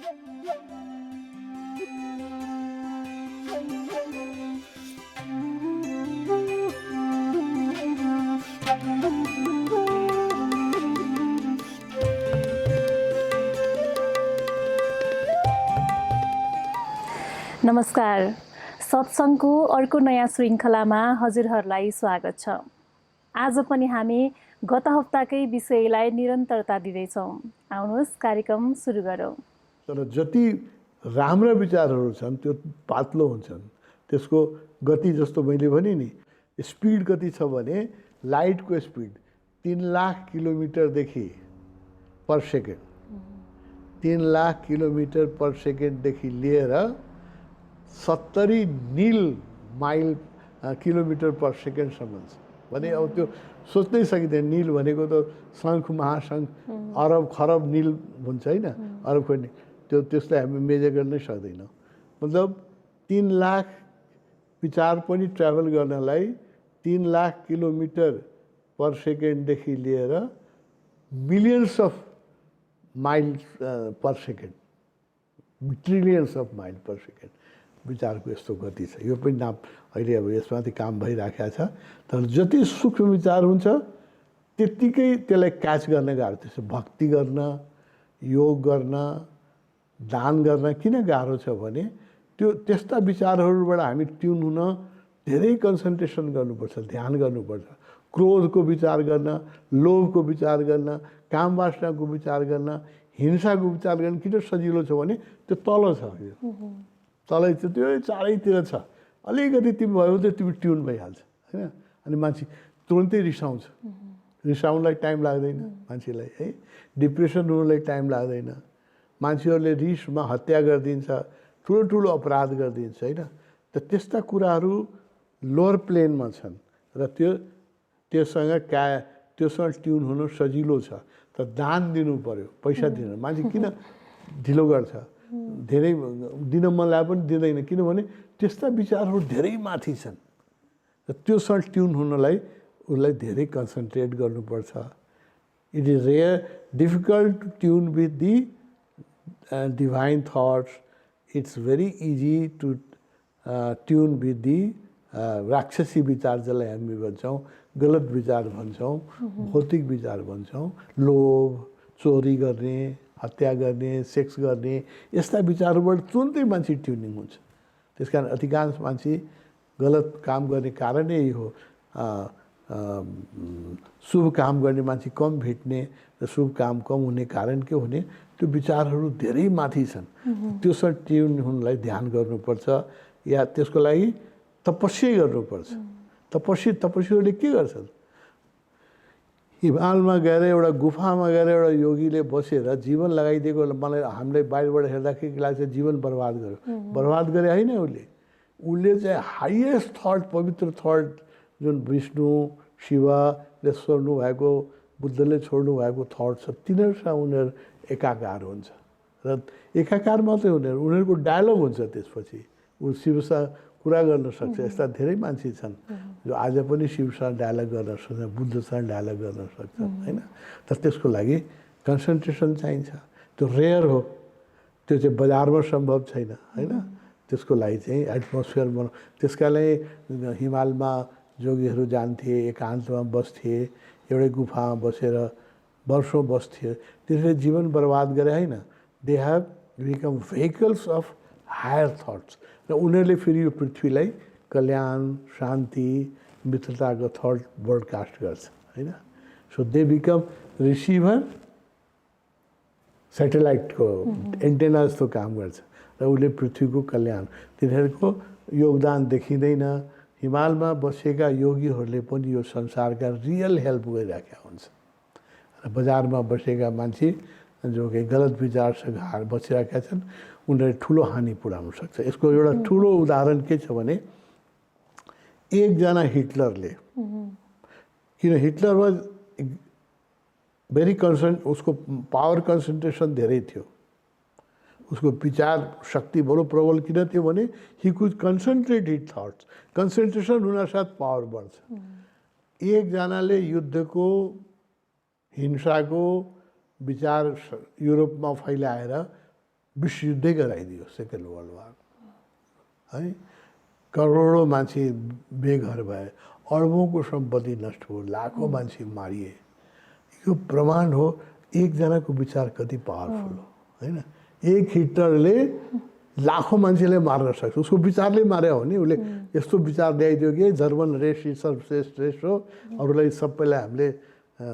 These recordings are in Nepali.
नमस्कार, सत्सङ्गको अर्को नयाँ श्रृङ्खलामा हजुरहरूलाई स्वागत छ। आज पनि हामी गत हप्ताकै विषयलाई निरन्तरता दिँदैछौँ। आउनुहोस् कार्यक्रम सुरु गरौँ। तर जति राम्रा विचारहरू छन् त्यो पातलो हुन्छन्। त्यसको गति जस्तो मैले भने नि, स्पिड कति छ भने लाइटको स्पिड 3 लाख किलोमिटरदेखि per second, 3 lakh kilometre per सेकेन्डदेखि लिएर 70 नील माइल किलोमिटर पर सेकेन्डसम्म छ भने अब त्यो सोच्नै सकिँदैन। नील भनेको त शङ्ख महाशङ्ख अरब खरब नील हुन्छ होइन, अरब खनि त्यो त्यसलाई हामी मेजर गर्नै सक्दैनौँ। मतलब 3 लाख विचार पनि ट्राभल गर्नलाई 3 लाख किलोमिटर पर सेकेन्डदेखि लिएर millions of mile per second, trillions of mile per second विचारको यस्तो गति छ। यो पनि नाम अहिले अब यसमाथि काम भइराखेको छ। तर जति सूक्ष्म विचार हुन्छ त्यत्तिकै त्यसलाई क्याच गर्न गाह्रो। त्यसो भक्ति गर्न, योग गर्न, दान गर्न किन गाह्रो छ भने त्यो त्यस्ता विचारहरूबाट हामी ट्युन हुन धेरै कन्सन्ट्रेसन गर्नुपर्छ, ध्यान गर्नुपर्छ। क्रोधको विचार गर्न, लोभको विचार गर्न, काम वासनाको विचार गर्न, हिंसाको विचार गर्न किन सजिलो छ भने त्यो तल छ, तलै छ, त्यो चारैतिर छ। अलिकति तिमी भयो भने तिमी ट्युन भइहाल्छ होइन। अनि मान्छे तुरन्तै रिसाउँछ, रिसाउनलाई टाइम लाग्दैन मान्छेलाई है। डिप्रेसन हुनुलाई टाइम लाग्दैन। मान्छेहरूले रिसमा हत्या गरिदिन्छ, ठुलो ठुलो अपराध गरिदिन्छ होइन। त त्यस्ता कुराहरू लोअर प्लेनमा छन् र त्योसँग ट्युन हुनु सजिलो छ। त दान दिनु पर्यो, पैसा दिनु। मान्छे किन ढिलो गर्छ, धेरै दिन मन लागे पनि दिँदैन, किनभने त्यस्ता विचारहरू धेरै माथि छन्। र त्योसँग ट्युन हुनलाई उसलाई धेरै कन्सन्ट्रेट गर्नुपर्छ। It is difficult to tune with the divine thoughts. It's very easy to tune with the राक्षसी विचार, जसलाई हामी भन्छौँ, गलत विचार भन्छौँ, भौतिक विचार भन्छौँ। लोभ, चोरी गर्ने, हत्या गर्ने, सेक्स गर्ने, यस्ता विचारबाट तुरन्तै मान्छे ट्युनिङ हुन्छ। त्यस कारण अधिकांश मान्छे गलत काम गर्ने कारण यही हो। शुभ काम गर्ने मान्छे कम भेट्ने र शुभ काम कम हुने कारण के हुने, त्यो विचारहरू धेरै माथि छन्। त्योसँग ट्युन हुनलाई ध्यान गर्नुपर्छ या त्यसको लागि तपस्या गर्नुपर्छ। तपस्याहरूले के गर्छन्? हिमालमा गएर एउटा गुफामा गएर एउटा योगीले बसेर जीवन लगाइदिएको मलाई हामीलाई बाहिरबाट हेर्दाखेरि लाग्छ जीवन बर्बाद गर्यो। बर्बाद गरे होइन उसले चाहिँ हाइएस्ट थट, पवित्र थट जुन विष्णु शिवले छोड्नु भएको, बुद्धले छोड्नु भएको थट छ, तिनीहरूसँग उनीहरू एकाकार हुन्छ। र एकाकार मात्रै हुँदैन, उनीहरूको डायलग हुन्छ। त्यसपछि ऊ शिवसँग कुरा गर्न सक्छ। यस्ता धेरै मान्छे छन् जो आज पनि शिवसँग डायलग गर्न सक्छ, बुद्धसँग डायलग गर्न सक्छ होइन। तर त्यसको लागि कन्सन्ट्रेसन चाहिन्छ। त्यो रेयर हो, त्यो चाहिँ बजारमा सम्भव छैन होइन। त्यसको लागि चाहिँ एटमोस्फियर बनाउ। त्यसका लागि हिमालमा जोगीहरू जान्थे, एकान्तमा बस्थे, एउटै गुफामा बसेर वर्षौँ बस्थे। त्यसले जीवन बर्बाद गरे होइन। They have become vehicles of higher thoughts. र उनीहरूले फेरि यो पृथ्वीलाई कल्याण, शान्ति, मित्रताको थट ब्रोडकास्ट गर्छ होइन। सो दे बिकम रिसिभर, सेटेलाइटको एन्टेना जस्तो काम गर्छ र उसले पृथ्वीको कल्याण। तिनीहरूको योगदान देखिँदैन। हिमालमा बसेका योगीहरूले पनि यो संसारका रियल हेल्प गरिराखेका हुन्छ। र बजारमा बसेका मान्छे जो कि गलत विचारसँग बसिरहेका छन्, उनीहरूले ठुलो हानि पुर्याउन सक्छ। यसको एउटा ठुलो उदाहरण के छ भने एकजना हिटलरले, किन हिटलर वाज भेरी उसको पावर कन्सन्ट्रेसन धेरै थियो। उसको विचार शक्ति बडो प्रबल किन थियो भने he could concentrate his thoughts. Concentration हुनासाथ पावर बढ्छ। एकजनाले युद्धको, हिंसाको विचार युरोपमा फैलाएर विश्वयुद्धै गराइदियो सेकेन्ड वर्ल्ड वार है। करोडौँ मान्छे बेघर भए, अरबौँको सम्पत्ति नष्ट भयो, लाखौँ मान्छे मारिए। यो प्रमाण हो एकजनाको विचार कति पावरफुल हो होइन। एक हिटलरले लाखौँ मान्छेलाई मार्न सक्छ, उसको विचारले मार्यो भने उसले यस्तो विचार ल्याइदियो कि जर्मन रेस यी सर्वश्रेष्ठ रेस हो, अरूलाई सबैलाई हामीले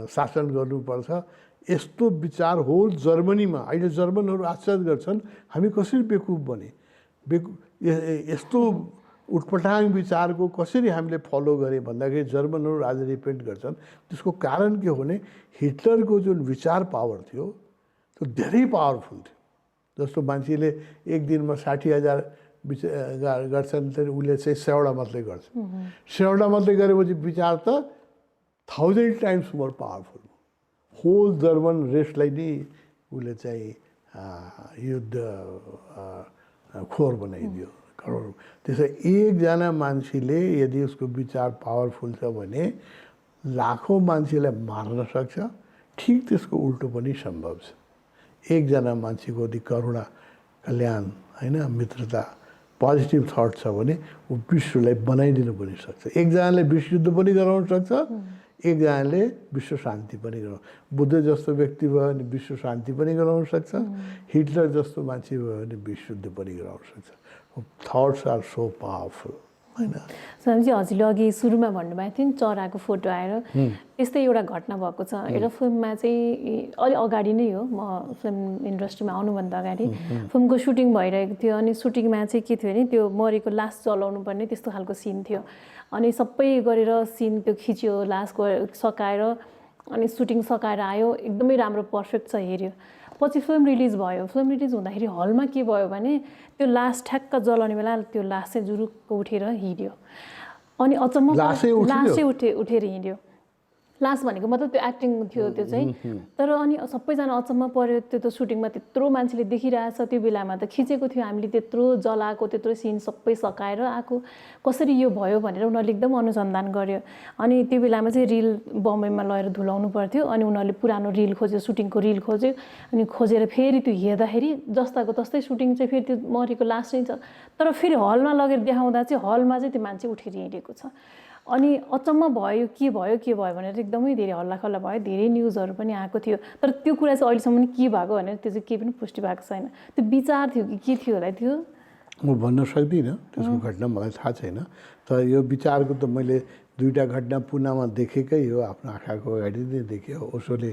शासन गर्नुपर्छ। यस्तो विचार हो जर्मनीमा। अहिले जर्मनहरू आश्चर्य गर्छन् हामी कसरी बेकुफ बने, यस्तो उटपटाङ विचारको कसरी हामीले फलो गरेँ भन्दाखेरि जर्मनहरू आज रिपेन्ट गर्छन्। त्यसको कारण के हो भने हिटलरको जुन विचार पावर थियो त्यो धेरै पावरफुल थियो। जस्तो मान्छेले एक दिनमा 60,000 गर्छन् त उसले चाहिँ 100वटा मात्रै गर्छ। 100वटा मात्रै गरेपछि विचार त 1000 times more powerful. Whole German रेसलाई नै उसले चाहिँ युद्ध खोर बनाइदियो करोड। त्यसै एकजना मान्छेले यदि उसको विचार पावरफुल छ भने लाखौँ मान्छेलाई मार्न सक्छ। ठिक त्यसको उल्टो पनि सम्भव छ। एकजना मान्छेको यदि करुणा, कल्याण होइन, मित्रता, पोजिटिभ थट छ भने ऊ विश्वलाई बनाइदिनु पनि सक्छ। एकजनाले विश्वयुद्ध पनि गराउन सक्छ, एकजनाले विश्व शान्ति पनि गराउनु। बुद्ध जस्तो व्यक्ति भयो भने विश्व शान्ति पनि गराउन सक्छ, हिटलर जस्तो मान्छे भयो भने विश्वयुद्ध पनि गराउन सक्छ। थट्स आर सो पावरफुल होइन। स्वामीजी, हजुरले अघि सुरुमा भन्नुभएको थियो नि चराको फोटो आएर, त्यस्तै एउटा घटना भएको छ। एउटा फिल्ममा चाहिँ अलि अगाडि नै हो, म फिल्म इन्डस्ट्रीमा आउनुभन्दा अगाडि फिल्मको सुटिङ भइरहेको थियो। अनि सुटिङमा चाहिँ के थियो भने त्यो मरेको लास जलाउनु पर्ने त्यस्तो खालको सिन थियो। अनि सबै गरेर सिन त्यो खिच्यो, लास सकाएर, अनि सुटिङ सकाएर आयो, एकदमै राम्रो पर्फेक्ट छ हेऱ्यो। पछि फिल्म रिलिज भयो। फिल्म रिलिज हुँदाखेरि हलमा के भयो भने त्यो लास ठ्याक्क जलाउने बेला त्यो लास चाहिँ जुरुक्क उठेर हिँड्यो। अनि अचम्म लासै उठेर हिँड्यो। लास भनेको मतलब त्यो एक्टिङ थियो त्यो चाहिँ। तर अनि सबैजना अचम्म पर्यो। त्यो त सुटिङमा त्यत्रो मान्छेले देखिरहेछ, त्यो बेलामा त खिचेको थियो हामीले, त्यत्रो जलाएको, त्यत्रो सिन सबै सकाएर आएको, कसरी यो भयो भनेर उनीहरूले एकदम अनुसन्धान गर्यो। अनि त्यो बेलामा चाहिँ रिल बम्बईमा लगेर धुलाउनु पर्थ्यो। अनि उनीहरूले पुरानो रिल खोज्यो, सुटिङको रिल खोज्यो। अनि खोजेर फेरि त्यो हेर्दाखेरि जस्ताको तस्तै सुटिङ चाहिँ फेरि त्यो मरेको लास नै छ। तर फेरि हलमा लगेर देखाउँदा चाहिँ हलमा चाहिँ त्यो मान्छे उठेर हिँडेको छ। अनि अचम्म भयो के भयो भनेर एकदमै धेरै हल्लाखल्ला भयो, धेरै न्युजहरू पनि आएको थियो। तर त्यो कुरा चाहिँ अहिलेसम्म के भएको भनेर त्यो चाहिँ केही पनि पुष्टि भएको छैन। त्यो विचार थियो कि के थियो होला त्यो म भन्न सक्दिनँ, त्यसको घटना मलाई थाहा छैन। तर यो विचारको त मैले दुईवटा घटना पुनामा देखेकै हो, आफ्नो आँखाको अगाडि नै देखेँ। ओशोले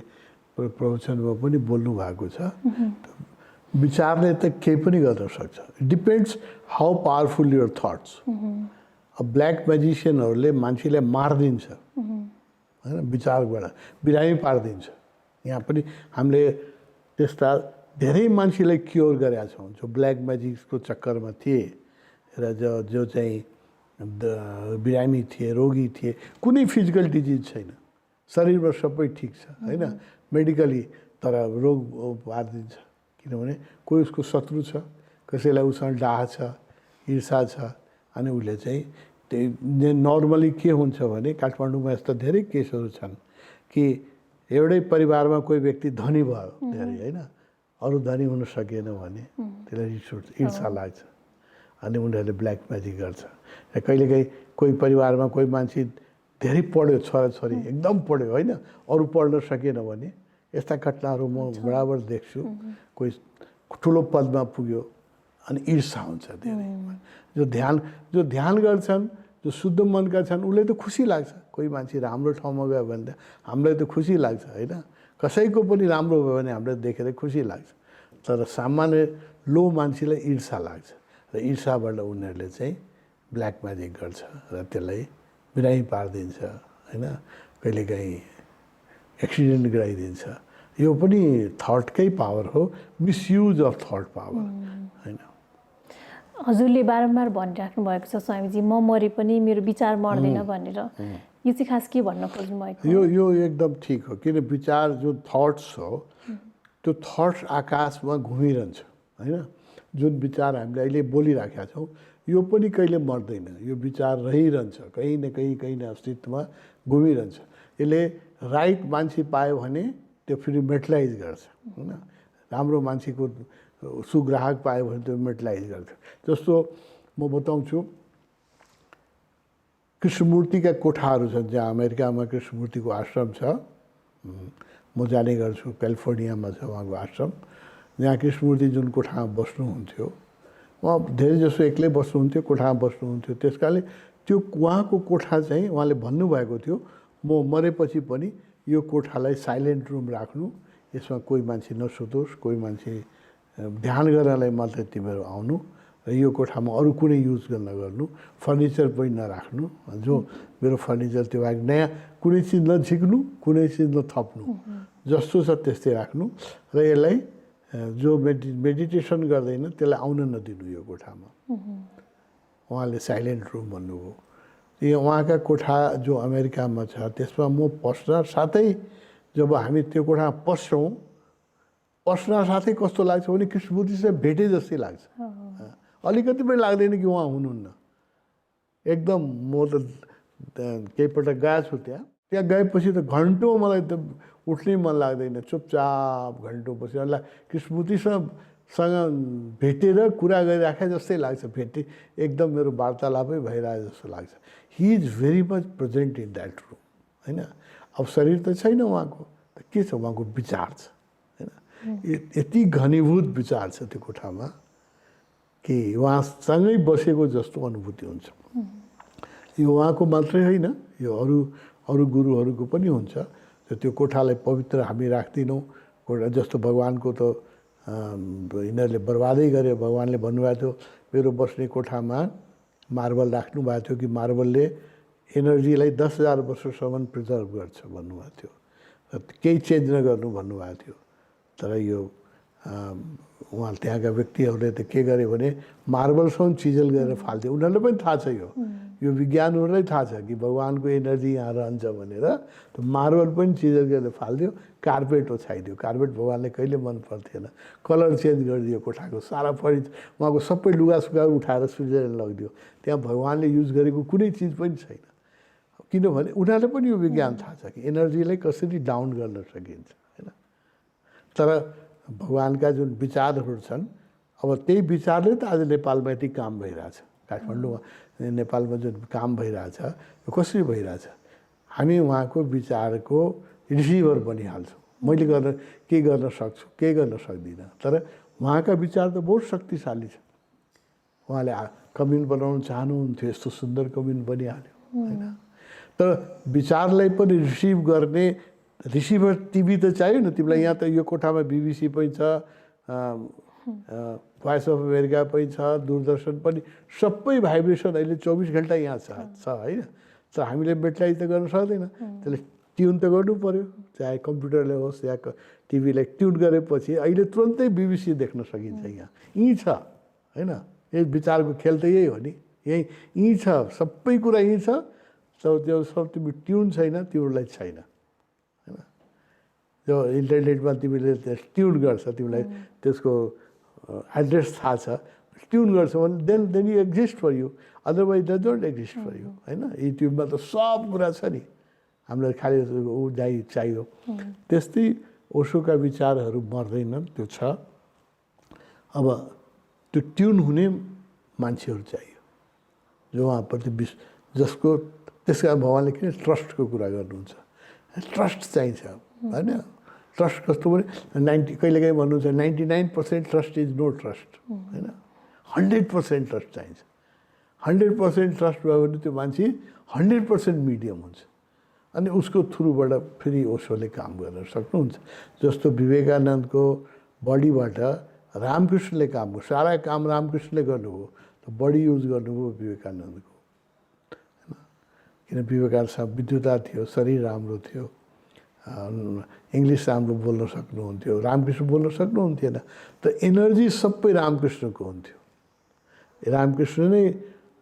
प्रवचनमा पनि बोल्नु भएको छ। विचारले त केही पनि गर्न सक्छ। It depends how powerful your thoughts. Black म्याजिसियनहरूले मान्छेलाई मारिदिन्छ होइन, विचारबाट बिरामी पारिदिन्छ। यहाँ पनि हामीले त्यस्ता धेरै मान्छेलाई क्योर गरेका छौँ जो ब्ल्याक म्याजिकको चक्करमा थिए र जो चाहिँ बिरामी थिए, रोगी थिए, कुनै फिजिकल डिजिज छैन, शरीरमा सबै ठिक छ होइन, मेडिकली, तर रोग पारिदिन्छ। किनभने कोही उसको शत्रु छ, कसैलाई उसँग डाह छ, ईर्षा छ, अनि उसले चाहिँ त्यही नर्मली के हुन्छ भने काठमाडौँमा यस्ता धेरै केसहरू छन् कि एउटै परिवारमा कोही व्यक्ति धनी भयो धेरै होइन, अरू धनी हुन सकेन भने त्यसलाई ईर्षा लाग्छ अनि उनीहरूले ब्ल्याक म्याजिक गर्छ। र कहिलेकाहीँ कोही परिवारमा कोही मान्छे धेरै पढ्यो, छोराछोरी एकदम पढ्यो होइन, अरू पढ्न सकेन भने यस्ता घटनाहरू म बराबर देख्छु। कोही ठुलो पदमा पुग्यो अनि ईर्षा हुन्छ धेरै। जो ध्यान गर्छन्, जो शुद्ध मनका छन्, उसलाई त खुसी लाग्छ। कोही मान्छे राम्रो ठाउँमा गयो भने त हामीलाई त खुसी लाग्छ होइन, कसैको पनि राम्रो भयो भने हामीलाई देखेर खुसी लाग्छ। तर सामान्य लो मान्छेलाई ईर्षा लाग्छ र ईर्षाबाट उनीहरूले चाहिँ ब्ल्याक म्याजिक गर्छ र त्यसलाई बिरामी पारिदिन्छ होइन, कहिलेकाहीँ एक्सिडेन्ट गराइदिन्छ। यो पनि थटकै पावर हो, मिसयुज अफ थट पावर होइन। हजुरले बारम्बार भनिराख्नु भएको छ स्वामीजी, म मरे पनि मेरो विचार मर्दैन भनेर। यो चाहिँ खास के भन्न खोज्नु भएको? यो एकदम ठिक हो। किन विचार जो थट्स हो त्यो थट्स आकाशमा घुमिरहन्छ होइन। जुन विचार हामीले अहिले बोलिराखेका छौँ यो पनि कहिले मर्दैन, यो विचार रहिरहन्छ, कहीँ न अस्तित्वमा घुमिरहन्छ। यसले राइट मान्छे पायो भने त्यो फेरि मेटलाइज गर्छ होइन। राम्रो मान्छेको सुग्राहक पायो भने त्यो मेटलाइज गर्थ्यो। जस्तो म बताउँछु, कृष्णमूर्तिका कोठाहरू छन् जहाँ अमेरिकामा कृष्णमूर्तिको आश्रम छ। म जाने गर्छु, क्यालिफोर्नियामा छ उहाँको आश्रम, जहाँ कृष्णमूर्ति जुन कोठामा बस्नुहुन्थ्यो, उहाँ धेरै जसो एक्लै बस्नुहुन्थ्यो, कोठामा बस्नुहुन्थ्यो। त्यस कारणले त्यो उहाँको कोठा चाहिँ उहाँले भन्नुभएको थियो, म मरेपछि पनि यो कोठालाई साइलेन्ट रुम राख्नु, यसमा कोही मान्छे नसुतोस्, कोही मान्छे ध्यान गर्नलाई मात्रै तिमीहरू आउनु, र यो कोठामा अरू कुनै युज नगर्नु, फर्निचर पनि नराख्नु, जो मेरो फर्निचर त्यो बाहेक नयाँ कुनै चिज नझिक्नु, कुनै चिज नथप्नु, जस्तो छ त्यस्तै राख्नु, र यसलाई जो मेडिटेसन गर्दैन त्यसलाई आउन नदिनु यो कोठामा। उहाँले साइलेन्ट रुम भन्नुभयो। यो उहाँका कोठा जो अमेरिकामा छ त्यसमा म पस्न साथै जब हामी त्यो कोठामा पस्छौँ, पस्न साथै कस्तो लाग्छ भने कृष्णमूर्तिसँग भेटे जस्तै लाग्छ। अलिकति पनि लाग्दैन कि उहाँ हुनुहुन्न। एकदम म त केही पटक गएको छु त्यहाँ गएपछि त घन्टौँ मलाई त उठ्नै मन लाग्दैन, चुपचाप घन्टौँ बसेर कृष्णमूर्तिसँग भेटेर कुरा गरिराखे जस्तै लाग्छ। भेटे एकदम मेरो वार्तालापै भइरहेको जस्तो लाग्छ। He is very much present in that room, होइन। अब शरीर त छैन उहाँको, त के छ उहाँको विचार छ, होइन। यति घनीभूत विचार छ त्यो कोठामा कि उहाँसँगै बसेको जस्तो अनुभूति हुन्छ। यो उहाँको मात्रै होइन, यो अरू गुरुहरूको पनि हुन्छ। त्यो कोठालाई पवित्र हामी राख्दैनौँ। कोठा जस्तो भगवान्को त यिनीहरूले बर्बादै गरे। भगवान्ले भन्नुभएको थियो मेरो बस्ने कोठामा मार्बल राख्नु भएको थियो कि मार्बलले एनर्जीलाई 10,000 वर्षसम्म प्रिजर्भ गर्छ भन्नुभएको थियो, र केही चेन्ज नगर्नु भन्नुभएको थियो। तर यो उहाँ त्यहाँका व्यक्तिहरूले त के गरे भने मार्बलसम्म चिजल गरेर फाल्थ्यो। उनीहरूलाई पनि थाहा छ, यो विज्ञानहरूलाई थाहा छ कि भगवान्को एनर्जी यहाँ रहन्छ भनेर। त मार्बल पनि चिजल गरेर फाल्थ्यो, कार्पेट ओछ्याइदियो। कार्पेट भगवान्ले कहिले मन पर्थेन। कलर चेन्ज गरिदियो कोठाको, सारा फर्निचर उहाँको सबै लुगासुगा उठाएर स्विजरल्यान्ड लगिदियो। त्यहाँ भगवान्ले युज गरेको कुनै चिज पनि छैन, किनभने उनीहरूलाई पनि यो विज्ञान थाहा छ कि एनर्जीलाई कसरी डाउन गर्न सकिन्छ, होइन। तर भगवान्का जुन विचारहरू छन्, अब त्यही विचारले त आज नेपालमा यति काम भइरहेछ। काठमाडौँमा नेपालमा जुन काम भइरहेछ यो कसरी भइरहेछ? हामी उहाँको विचारको रिसिभर बनिहाल्छौँ। मैले के गर्न सक्छु, के गर्न सक्दिनँ। तर उहाँका विचार त बहुत शक्तिशाली छ। उहाँले कम्युन बनाउनु चाहनुहुन्थ्यो, यस्तो सुन्दर कम्युन बनिहाल्यो, होइन। तर विचारलाई पनि रिसिभ गर्ने रिसिभर टिभी त चाहियो नि तिमीलाई। यहाँ त यो कोठामा BBC पनि छ, भोइस अफ अमेरिका पनि छ, दूरदर्शन पनि, सबै भाइब्रेसन अहिले 24 घन्टा यहाँ छ, होइन। तर हामीले मेटलाइज त गर्न सक्दैन, त्यसले ट्युन त गर्नु पऱ्यो। चाहे कम्प्युटरले होस् या टिभीलाई ट्युन गरेपछि अहिले तुरन्तै BBC देख्न सकिन्छ। यहाँ यहीँ छ, होइन। यही विचारको खेल त यही हो नि, यहीँ छ, सबै कुरा यहीँ छ। तर त्यो सब तिमी ट्युन छैन, तिमीलाई छैन, होइन। जो इन्टरनेटमा तिमीले ट्युन गर्छ, तिमीलाई त्यसको एड्रेस थाहा छ, ट्युन गर्छ भने then you exist for you, otherwise they don't exist for you, होइन। युट्युबमा त सब कुरा छ नि, हामीलाई खालि ऊ चाहियो। त्यस्तै ओशोका विचारहरू मर्दैनन्, त्यो छ। अब त्यो ट्युन हुने मान्छेहरू चाहियो, जो उहाँप्रति जसको त्यस कारण भगवान्ले किन ट्रस्टको कुरा गर्नुहुन्छ? ट्रस्ट चाहिन्छ, होइन। ट्रस्ट कस्तो भने कहिलेकाहीँ भन्नुहुन्छ 99% ट्रस्ट इज नो ट्रस्ट, होइन। 100% ट्रस्ट चाहिन्छ। 100% ट्रस्ट भयो भने त्यो मान्छे 100% मिडियम हुन्छ। अनि उसको थ्रुबाट फेरि ओशोले काम गर्न सक्नुहुन्छ। जस्तो विवेकानन्दको बडीबाट रामकृष्णले काम गर्यो, सारा काम रामकृष्णले गर्नुभयो, त बडी युज गर्नुभयो विवेकानन्दको, होइन। किन विवेकानन्दसँग विद्युता थियो, शरीर राम्रो थियो, इङ्ग्लिस राम्रो बोल्न सक्नुहुन्थ्यो, रामकृष्ण बोल्न सक्नुहुन्थेन। त एनर्जी सबै रामकृष्णको हुन्थ्यो। रामकृष्ण नै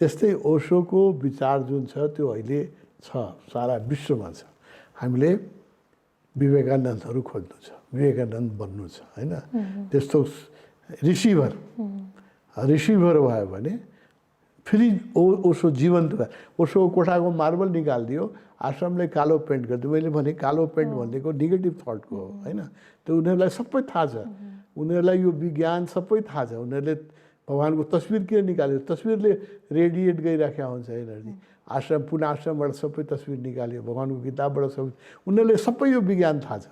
त्यस्तै ओशोको विचार जुन छ त्यो अहिले छ, सारा विश्वमा छ। हामीले विवेकानन्दहरू खोज्नु छ, विवेकानन्द बन्नु छ, होइन। त्यस्तो रिसिभर भयो भने फेरि ओशो जीवन्त भयो। ओशोको कोठाको मार्बल निकालिदियो, आश्रमले कालो पेन्ट गरिदियो। मैले भने कालो पेन्ट भनेको नेगेटिभ थटको हो, होइन। त्यो उनीहरूलाई सबै थाहा छ। उनीहरूलाई यो विज्ञान सबै थाहा छ। उनीहरूले भगवान्को तस्बिर किन निकाल्यो? तस्बिरले रेडिएट गरिराखेको हुन्छ एनर्जी। आश्रम पुनः आश्रमबाट सबै तस्बिर निकाल्यो, भगवान्को किताबबाट सबै, उनीहरूले सबै यो विज्ञान थाहा छ।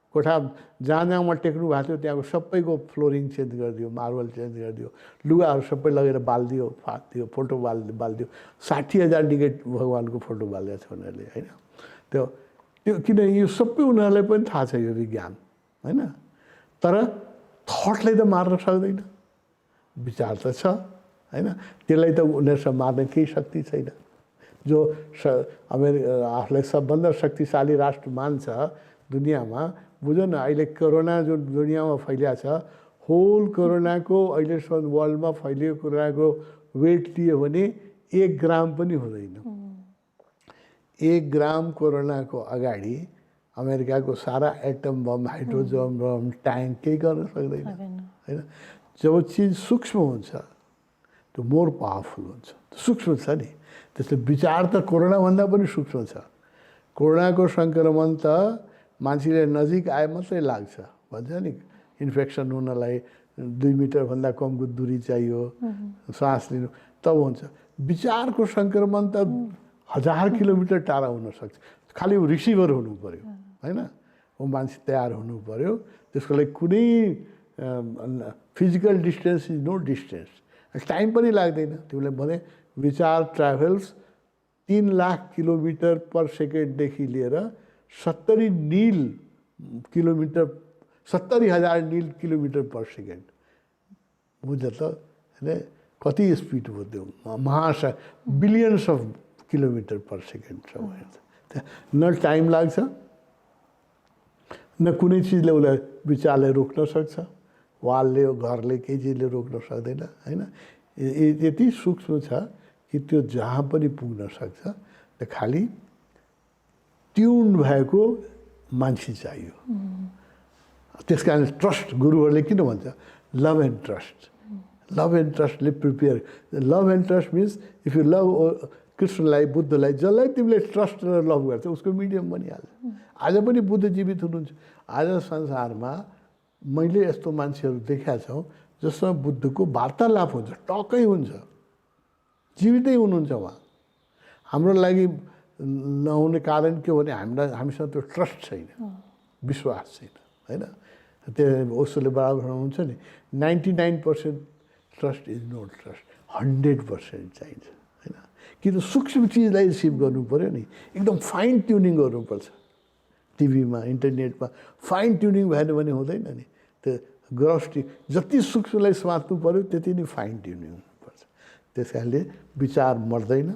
कोठा जहाँ जहाँमा टेक्नु भएको थियो त्यहाँको सबैको फ्लोरिङ चेन्ज गरिदियो, मार्बल चेन्ज गरिदियो, लुगाहरू सबै लगेर बालिदियो, फाटिदियो, फोटो बालिदियो। 60,000 निगेट भगवान्को फोटो बालिदिएको छ उनीहरूले होइन। त्यो किन यो सबै उनीहरूलाई पनि थाहा छ यो विज्ञान होइन। तर थटले त मार्न सक्दैन, विचार त छ होइन। त्यसलाई त उनीहरूसँग मार्ने केही शक्ति छैन। जो आफूलाई सबभन्दा शक्तिशाली राष्ट्र मान्छ दुनियाँमा, बुझ न अहिले कोरोना जो दुनियाँमा फैलिएको छ, होल कोरोनाको अहिलेसम्म वर्ल्डमा फैलिएको कोरोनाको वेट लियो भने 1 ग्राम पनि हुँदैन। 1 ग्राम कोरोनाको अगाडि अमेरिकाको सारा atom bomb, hydrogen bomb, tank केही गर्न सक्दैन होइन। जब चिज सूक्ष्म हुन्छ त्यो मोर पावरफुल हुन्छ, सूक्ष्म छ नि। त्यसले विचार त कोरोनाभन्दा पनि सूक्ष्म छ। कोरोनाको सङ्क्रमण त मान्छेले नजिक आए मात्रै लाग्छ भन्छ नि। इन्फेक्सन हुनलाई 2 मिटरभन्दा कमको दूरी चाहियो, सास लिनु तब हुन्छ। विचारको सङ्क्रमण त 1000 किलोमिटर टाढा हुनसक्छ। खालि रिसिभर हुनु पऱ्यो होइन, ऊ मान्छे तयार हुनु पऱ्यो। त्यसको लागि कुनै physical distance is no distance, time पनि लाग्दैन। तिमीले भने विचार ट्राभल्स 3 लाख किलोमिटर पर सेकेन्डदेखि लिएर 70,000 नील किलोमिटर पर सेकेन्ड। बुझ त होइन कति स्पिड हो त्यो, billions of kilometre per second छ। न टाइम लाग्छ, न कुनै चिजले उसलाई विचारलाई रोक्न सक्छ। वालले, घरले, केही चिजले रोक्न सक्दैन होइन। यति सूक्ष्म छ कि त्यो जहाँ पनि पुग्न सक्छ। त खालि ट्युन भएको मान्छे चाहियो। त्यस कारण ट्रस्ट, गुरुहरूले किन भन्छ love and trust. Love and ट्रस्टले prepare. Love and trust means if you love कृष्णलाई, बुद्धलाई, जसलाई तिमीले ट्रस्ट र लभ गर्छ उसको मिडियम बनिहाल्छ। आज पनि बुद्ध जीवित हुनुहुन्छ। आज संसारमा मैले यस्तो मान्छेहरू देखाएको छौँ जसमा बुद्धको वार्तालाप हुन्छ, टकै हुन्छ, जीवितै हुनुहुन्छ उहाँ। हाम्रो लागि नहुने कारण के हो भने हामीसँग त्यो ट्रस्ट छैन, विश्वास छैन होइन। त्यो उसले बराबर हुन्छ नि, 99% ट्रस्ट इज नो ट्रस्ट, 100% चाहिन्छ होइन। कि त सूक्ष्म चिजलाई रिसिभ गर्नु पऱ्यो नि, एकदम फाइन ट्युनिङ गर्नुपर्छ। टिभीमा, इन्टरनेटमा फाइन ट्युनिङ भएन भने हुँदैन नि। त्यो ग्रस्टी जति सूक्ष्मलाई समात्नु पऱ्यो त्यति नै फाइन ट्युनिङ हुनुपर्छ। त्यस कारणले विचार मर्दैन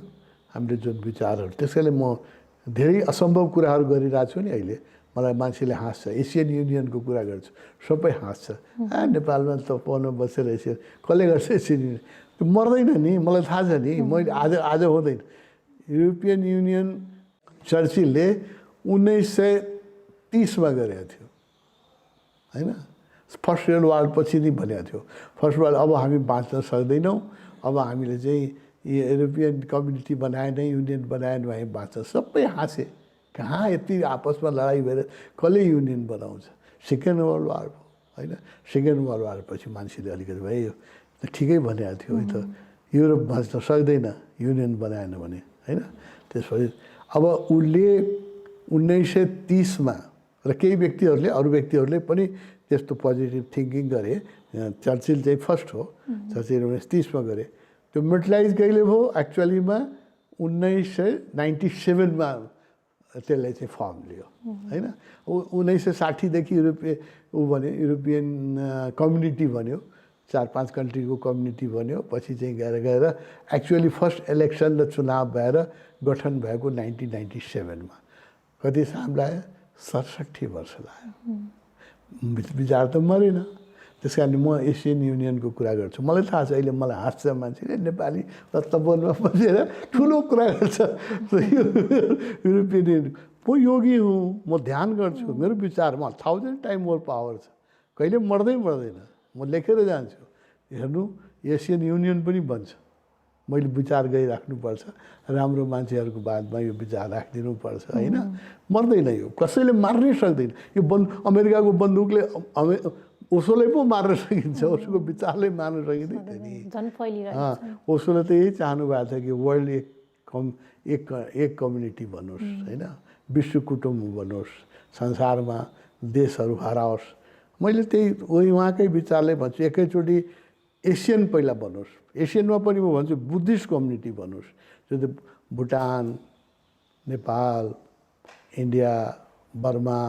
हामीले जुन विचारहरू। त्यस कारणले म धेरै असम्भव कुराहरू गरिरहेको छु नि अहिले। मलाई मान्छेले हाँस्छ, एसियन युनियनको कुरा गर्छु, सबै हाँस्छ। नेपालमा त पढ्न बसेर एसियन कसले गर्छ एसियन युनियन? त्यो मर्दैन नि, मलाई थाहा छ नि। मैले आज हुँदैन। युरोपियन युनियन चर्चिलले 1930मा गरेको थियो होइन। फर्स्ट वर्ल्ड वार पछि नै भनेको थियो, फर्स्ट वर्ल्ड अब हामी बाँच्न सक्दैनौँ, अब हामीले चाहिँ युरोपियन कम्युनिटी बनाएन, युनियन बनाएन भने बाँच्छ। सबै हाँसे, कहाँ यति आपसमा लडाइँ भएर कसले युनियन बनाउँछ? सेकेन्ड वर्ल्ड वार भयो होइन। सेकेन्ड वर्ल्ड वार पछि मान्छेले अलिकति भयो ठिकै भनेको थियो है त, युरोप बाँच्न सक्दैन युनियन बनाएन भने होइन। त्यसपछि अब उसले 1930मा र केही व्यक्तिहरूले, अरू व्यक्तिहरूले पनि त्यस्तो पोजिटिभ थिङ्किङ गरे। चर्चिल चाहिँ फर्स्ट हो, चर्चिल 1930मा गरे। त्यो मेटलाइज कहिले भयो? एक्चुअलीमा 1997मा त्यसलाई चाहिँ फर्म लियो होइन। 1960देखि युरोपियन कम्युनिटी बन्यो, 4-5 कन्ट्रीको कम्युनिटी बन्यो। पछि चाहिँ गएर एक्चुअली फर्स्ट इलेक्सन र चुनाव भएर गठन भएको 1997मा। कति साल लाग्यो? 67 वर्ष लाग्यो। विचार त मरेन। त्यस कारण म एसियन युनियनको कुरा गर्छु। मलाई थाहा छ अहिले मलाई हाँस्छ मान्छेले, नेपाली तत्त्वमा बसेर ठुलो कुरा गर्छ युरोपियन युनियन। म योगी हुँ, म ध्यान गर्छु, मेरो विचारमा 1000 टाइम मोर पावर छ, कहिले मर्दैन। म लेखेर जान्छु, हेर्नु एसियन युनियन पनि बन्छ। मैले विचार गरिराख्नुपर्छ, राम्रो मान्छेहरूको बादमा यो विचार राखिदिनुपर्छ होइन। मर्दैन यो, कसैले मार्नै सक्दैन। यो अमेरिकाको बन्दुकले ओसोलाई पो मार्न सकिन्छ, उसको विचारलाई मार्न सकिँदैन नि। झन् फैलिरहेको छ। ओसोले त यही चाहनु भएको छ कि वर्ल्ड एक कम्युनिटी बनोस् होइन, विश्व कुटुम्ब बनोस्, संसारमा देशहरू हराओस्। मैले त्यही उहाँकै विचारलाई भन्छु, एकैचोटि एसियन पहिला बनोस्। एसियनमा पनि म भन्छु बुद्धिस्ट कम्युनिटी बनोस्, जो चाहिँ Bhutan, Nepal, India, Burma,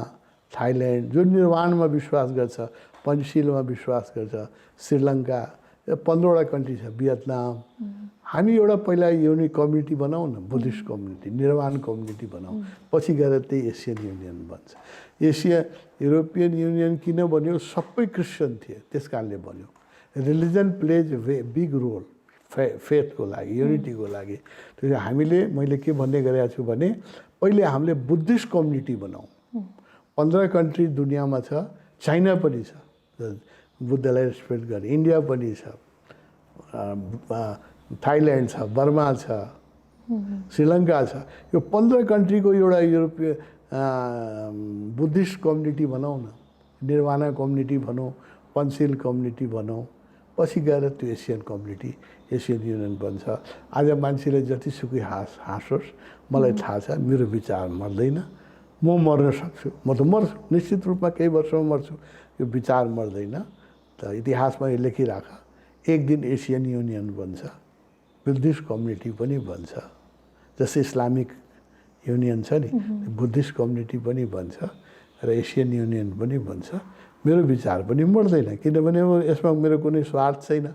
Thailand, जो निर्वाणमा विश्वास गर्छ, पञ्चशीलमा विश्वास गर्छ, श्रीलङ्का, 15वटा कन्ट्री छ, भियतनाम। हामी एउटा पहिला युनिक कम्युनिटी बनाऊ न, बुद्धिस्ट कम्युनिटी, निर्वाण कम्युनिटी बनाऊ, पछि गएर त्यही एसियन युनियन बन्छ। युरोपियन युनियन किन बन्यो? सबै क्रिस्चियन थिए, त्यस कारणले बन्यो। Religion plays a big role फेथको लागि, युनिटीको लागि। त्यसले हामीले, मैले के भन्ने गरेको छु भने पहिले हामीले बुद्धिस्ट कम्युनिटी बनाऊ। 15 कन्ट्री दुनियाँमा छ, चाइना पनि छ बुद्धलाई रेस्पेक्ट गर्ने, इन्डिया पनि छ, थाइल्यान्ड छ, बर्मा छ, श्रीलङ्का छ। यो 15 कन्ट्रीको एउटा युरोपियन बुद्धिस्ट कम्युनिटी बनाऊ न, निर्वाणा कम्युनिटी भनौँ, पञ्चशील कम्युनिटी भनौँ, पछि गएर त्यो एसियन कम्युनिटी, एसियन युनियन बन्छ। आज मान्छेले जतिसुकै हाँसोस्, मलाई थाहा छ मेरो विचार मर्दैन, म मर्न सक्छु, म त मर्छु, निश्चित रूपमा केही वर्षमा मर्छु, यो विचार मर्दैन। त इतिहासमा यो लेखिराख, एक दिन एसियन युनियन बन्छ, बुद्धिस्ट कम्युनिटी पनि बन्छ, जस्तै इस्लामिक युनियन छ नि, बुद्धिस्ट कम्युनिटी पनि बन्छ र एसियन युनियन पनि बन्छ। मेरो विचार पनि मर्दैन, किनभने यसमा मेरो कुनै स्वार्थ छैन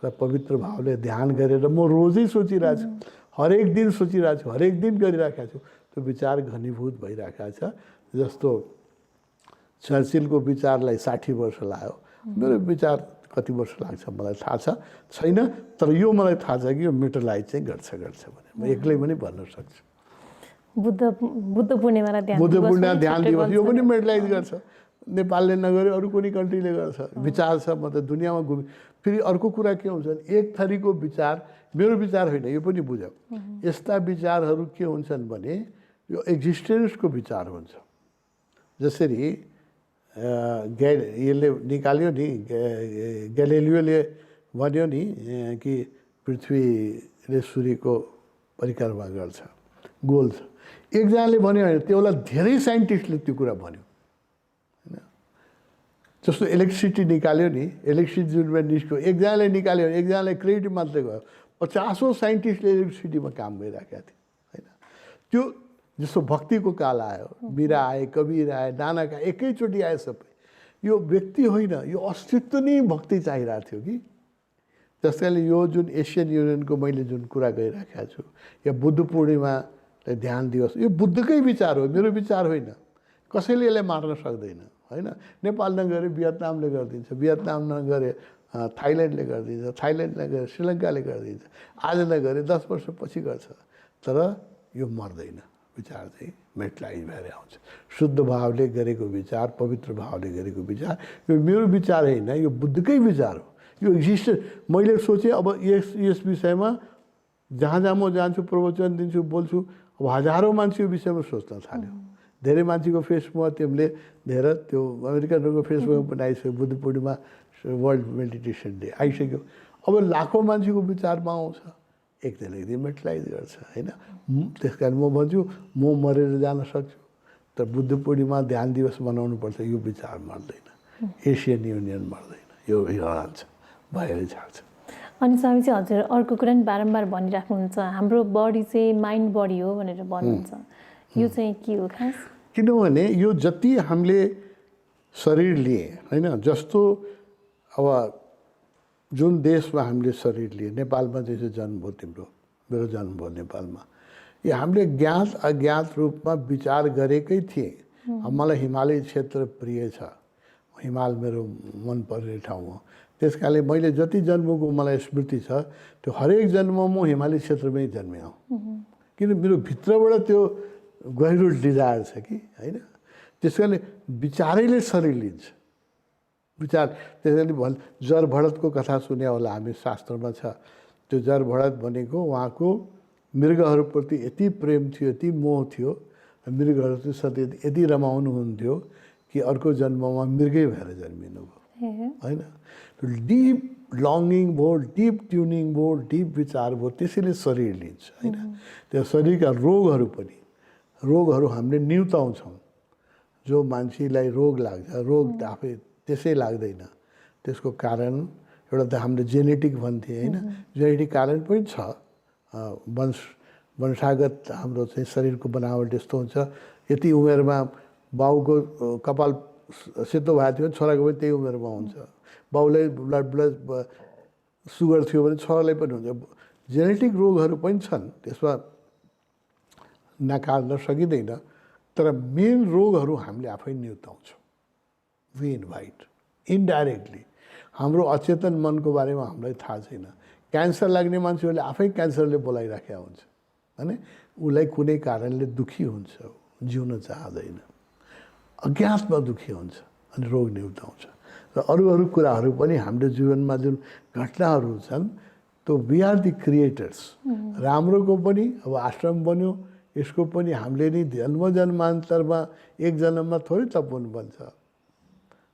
र पवित्र भावले ध्यान गरेर म रोजै सोचिरहेको छु, हरेक दिन सोचिरहेको छु, हरेक दिन गरिरहेको छु। त्यो विचार घनीभूत भइरहेको छ। जस्तो चर्चिलको विचारलाई 60 वर्ष लाग्यो, मेरो विचार कति वर्ष लाग्छ मलाई थाहा छैन, तर यो मलाई थाहा छ कि यो मेटलाइज चाहिँ गर्छ भने म एक्लै पनि भन्न सक्छु। बुद्ध पूर्णिमालाई ध्यान दिवस यो पनि मेटलाइज गर्छ। नेपालले नगरे अरू कुनै कन्ट्रीले गर्छ। विचार छ, म त दुनियाँमा घुमेँ। फेरि अर्को कुरा के हुन्छ भने एक थरीको विचार, मेरो विचार होइन, यो पनि बुझौँ, यस्ता विचारहरू के हुन्छन् भने यो एक्जिस्टेन्सको विचार हुन्छ। जसरी यसले निकाल्यो नि, ग्यालिलियोले भन्यो नि कि पृथ्वीले सूर्यको परिक्रमा गर्छ, गोल छ। एकजनाले भन्यो भने त्यो बेला धेरै साइन्टिस्टले त्यो कुरा भन्यो होइन। जस्तो इलेक्ट्रिसिटी निकाल्यो नि, इलेक्ट्रिसिटी जुन निस्क्यो, एकजनाले निकाल्यो भने एकजनाले क्रेडिट मात्रै गयो, 50औं साइन्टिस्टले इलेक्ट्रिसिटीमा काम गरिराखेका थिए होइन। त्यो जस्तो भक्तिको काल आयो, मीरा आए, कबीर आए, नानक आए, एकैचोटि आए सबै। यो व्यक्ति होइन, यो अस्तित्व नै भक्ति चाहिरहेको थियो कि। त्यस कारणले यो जुन एसियन युनियनको मैले जुन कुरा गरिराखेको छु, या बुद्ध पूर्णिमालाई ध्यान दिवस, यो बुद्धकै विचार हो, मेरो विचार होइन। कसैले यसलाई मार्न सक्दैन होइन। नेपाल नगरे भियतनामले गरिदिन्छ, भियतनाम नगरे थाइल्यान्डले गरिदिन्छ, थाइल्यान्ड नगरे श्रीलङ्काले गरिदिन्छ, आज नगरे 10 वर्षपछि गर्छ। तर यो मर्दैन, विचार चाहिँ मेटलाइज भएर आउँछ। शुद्ध भावले गरेको विचार, पवित्र भावले गरेको विचार, यो मेरो विचार होइन, यो बुद्धकै विचार हो। यो एक्जिस्टेन्स मैले सोचेँ, अब यस विषयमा जहाँ जहाँ म जान्छु, प्रवचन दिन्छु, बोल्छु, अब हजारौँ मान्छे यो विषयमा सोच्न थाल्यो। धेरै मान्छेको फेसबुकमा तिमीले धेरै त्यो अमेरिकनहरूको फेसबुकमा पनि आइसक्यो, Buddha Purnima world meditation day आइसक्यो। अब लाखौँ मान्छेको विचारमा आउँछ, एक दिन मेटलाइज गर्छ होइन। त्यस कारण म भन्छु म मरेर जान सक्छु, तर बुद्ध पूर्णिमा ध्यान दिवस मनाउनुपर्छ, यो विचार मर्दैन, एसियन युनियन मर्दैन, यो रहन्छ, भएरै जान्छ। अनि स्वामी चाहिँ हजुर अर्को कुरा नि बारम्बार भनिराख्नुहुन्छ, हाम्रो बडी चाहिँ माइन्ड बडी हो भनेर भन्नुहुन्छ, यो चाहिँ के हो खास? किनभने यो जति हामीले शरीर लिए होइन, जस्तो अब जुन देशमा हामीले शरीर लिए, नेपालमा जस्तो जन्म भयो, तिम्रो मेरो जन्म भयो नेपालमा, यो हामीले ज्ञात अज्ञात रूपमा विचार गरेकै थिएँ। अब मलाई हिमालय क्षेत्र प्रिय छ, हिमाल मेरो मनपर्ने ठाउँ हो। त्यस कारणले मैले जति जन्मको मलाई स्मृति छ, त्यो हरेक जन्ममा म हिमाली क्षेत्रमै जन्मेँ हौँ। किन मेरो भित्रबाट त्यो गहिरो डिजायर छ कि होइन। त्यस कारणले विचारैले शरीर लिन्छ। विचार त्यस कारणले जर भरतको कथा सुने होला हामी, शास्त्रमा छ। त्यो जर भरत भनेको उहाँको मृगहरूप्रति यति प्रेम थियो, यति मोह थियो, मृगहरूसँग यति रमाउनु हुन्थ्यो कि अर्को जन्ममा मृगै भएर जन्मिनु भयो। होइन डिप लङ्गिङ भयो, डिप ट्युनिङ भयो, डिप विचार भयो, त्यसैले शरीर लिन्छ होइन। त्यो शरीरका रोगहरू हामीले निउताउँछौँ। जो मान्छेलाई रोग लाग्छ, रोग आफै त्यसै लाग्दैन। त्यसको कारण एउटा त हामीले जेनेटिक भन्थे होइन, जेनेटिक कारण पनि छ। वंशागत हाम्रो चाहिँ शरीरको बनावट यस्तो हुन्छ। यति उमेरमा बाउको कपाल सेतो भएको थियो भने छोराको पनि त्यही उमेरमा हुन्छ। बाउलाई ब्लड सुगर थियो भने छोरालाई पनि हुन्छ। जेनेटिक रोगहरू पनि छन्, त्यसमा नकार्न सकिँदैन। तर मेन रोगहरू हामीले आफै निउताउँछौँ, वी इन्भाइट इन्डाइरेक्टली। हाम्रो अचेतन मनको बारेमा हामीलाई थाहा छैन। क्यान्सर लाग्ने मान्छेहरूले आफै क्यान्सरले बोलाइराखेका हुन्छ होइन। उसलाई कुनै कारणले दुःखी हुन्छ, जिउन चाहँदैन, अज्ञातमा दुःखी हुन्छ अनि रोग निउताउँछ। र अरू कुराहरू पनि हाम्रो जीवनमा जुन घटनाहरू छन् त्यो वी आर द क्रिएटर्स। राम्रोको पनि अब आश्रम बन्यो, यसको पनि हामीले नि जन्मान्तरमा एक जन्ममा थोरै तपउनु पर्छ।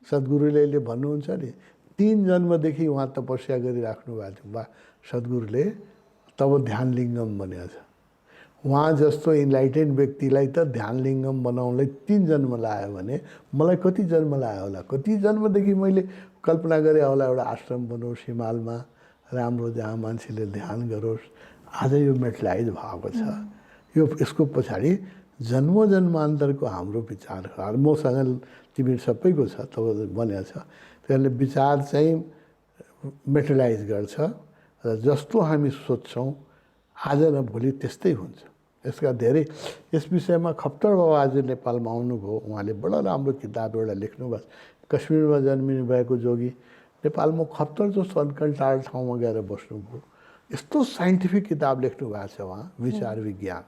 सद्गुरुले भन्नुहुन्छ नि 3 जन्मदेखि उहाँ तपस्या गरिराख्नु भएको थियो सद्गुरुले, तब ध्यान लिङ्गम बनेको छ। उहाँ जस्तो इन्लाइटेन व्यक्तिलाई त ध्यान लिङ्गम बनाउनलाई 3 जन्म लाग्यो भने मलाई कति जन्म लाग्यो होला। कति जन्मदेखि मैले कल्पना गरेँ होला एउटा आश्रम बनोस् हिमालमा, राम्रो जहाँ मान्छेले ध्यान गरोस्। आज यो मेटलाइज भएको छ। यसको पछाडि जन्मान्तरको हाम्रो विचार मसँग तिमीहरू सबैको छ, तब बनेको छ। त्यसले विचार चाहिँ मेटलाइज गर्छ र जस्तो हामी सोध्छौँ आज न भोलि त्यस्तै हुन्छ। यस विषयमा खप्तर बाबा आज नेपालमा आउनुभयो। उहाँले बडा राम्रो किताब एउटा लेख्नुभयो, कश्मीरमा जन्मिनु भएको जोगी नेपालमा खप्तर जस्तो अनकन टाढो ठाउँमा गएर बस्नुभयो। यस्तो साइन्टिफिक किताब लेख्नु भएको छ उहाँ, विचार विज्ञान।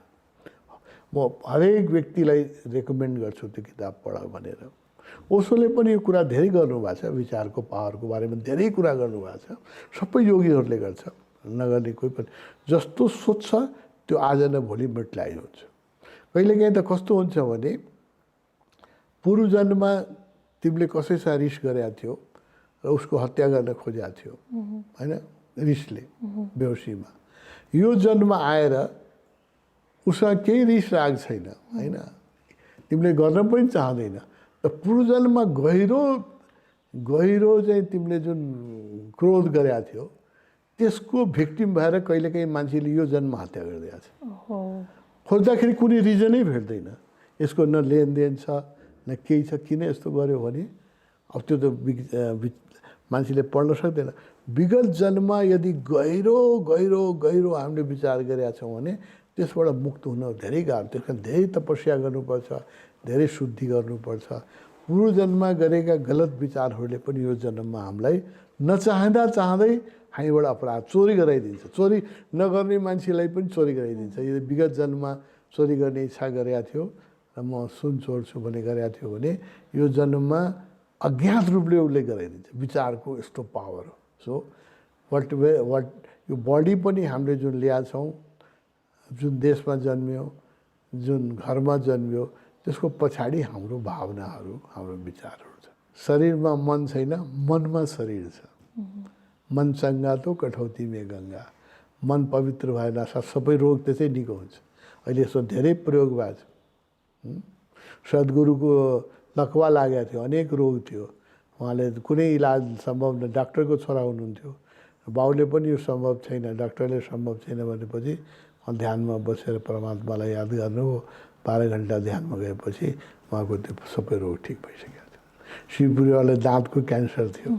म हरेक व्यक्तिलाई रेकमेन्ड गर्छु त्यो किताब पढ भनेर। ओशोले पनि यो कुरा धेरै गर्नुभएको छ, विचारको पावरको बारेमा धेरै कुरा गर्नुभएको छ। सबै योगीहरूले गर्छ, नगर्ने कोही पनि। जस्तो सोध्छ त्यो आज न भोलि मेटलाइज हुन्छ। कहिलेकाहीँ त कस्तो हुन्छ भने पूर्वजन्ममा तिमीले कसैसँग रिस गरेका थियो र उसको हत्या गर्न खोजेको थियो होइन, रिसले बेहोसीमा। यो जन्म आएर उसँग केही रिस राग छैन होइन, तिमीले गर्न पनि चाहँदैन। त पूर्वजन्ममा गहिरो चाहिँ तिमीले जुन क्रोध गरेका थियो त्यसको भिक्टिम भएर कहिलेकाहीँ मान्छेले यो जन्म हत्या गरिदिएको छ। खोज्दाखेरि कुनै रिजनै भेट्दैन। यसको न लेनदेन छ न केही छ, किन यस्तो गर्यो भने अब त्यो त मान्छेले पढ्न सक्दैन। विगत जन्ममा यदि गहिरो हामीले विचार गरेका छौँ भने त्यसबाट मुक्त हुन धेरै गाह्रो। त्यस कारण धेरै तपस्या गर्नुपर्छ, धेरै शुद्धि गर्नुपर्छ। पूर्वजन्ममा गरेका गलत विचारहरूले पनि यो जन्ममा हामीलाई चाहँदै हामीबाट अपराध चोरी गराइदिन्छ। चोरी नगर्ने मान्छेलाई पनि चोरी गराइदिन्छ। यदि विगत जन्ममा चोरी गर्ने इच्छा गरेका थियो र म सुन चोर्छु भने गरेका थियो भने यो जन्ममा अज्ञात रूपले उसले गराइदिन्छ। विचारको यस्तो पावर हो। सो यो बडी पनि हामीले जुन ल्याएको छौँ, जुन देशमा जन्मियो, जुन घरमा जन्मियो, त्यसको पछाडि हाम्रो भावनाहरू, हाम्रो विचारहरू छ। शरीरमा मन छैन, मनमा शरीर छ। मन चङ्गा तो कठौती में गङ्गा। मन पवित्र भएन सबै रोग त्यसै निको हुन्छ। अहिले यसो धेरै प्रयोग भएको छ। सद्गुरुको लकवा लागेको थियो, अनेक रोग थियो, उहाँले कुनै इलाज सम्भव न, डाक्टरको छोरा हुनुहुन्थ्यो। बाउले पनि यो सम्भव छैन, डाक्टरले सम्भव छैन भनेपछि ध्यानमा बसेर परमात्मालाई याद गर्नुभयो। 12 घन्टा ध्यानमा गएपछि उहाँको त्यो सबै रोग ठिक भइसकेको थियो। शिवपुरीवाले दाँतको क्यान्सर थियो,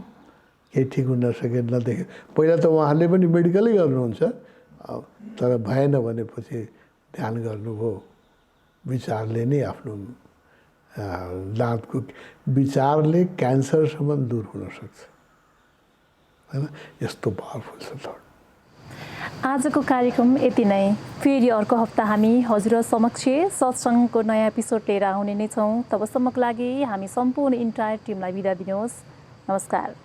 केही ठिक हुन सके नदेखे। पहिला त उहाँहरूले पनि मेडिकलै गर्नुहुन्छ, तर भएन भनेपछि ध्यान गर्नुभयो। विचारले नै आफ्नो दाँतको विचारले क्यान्सरसम्म दूर हुन सक्छ होइन। यस्तो पावरफुल छ थट। आजको कार्यक्रम यति नै। फेरि अर्को हप्ता हामी हजुर समक्ष सत्सङ्गको नयाँ एपिसोड लिएर आउने नै छौँ। तबसम्मको लागि हामी सम्पूर्ण इन्टायर टिमलाई बिदा दिनुहोस्। नमस्कार।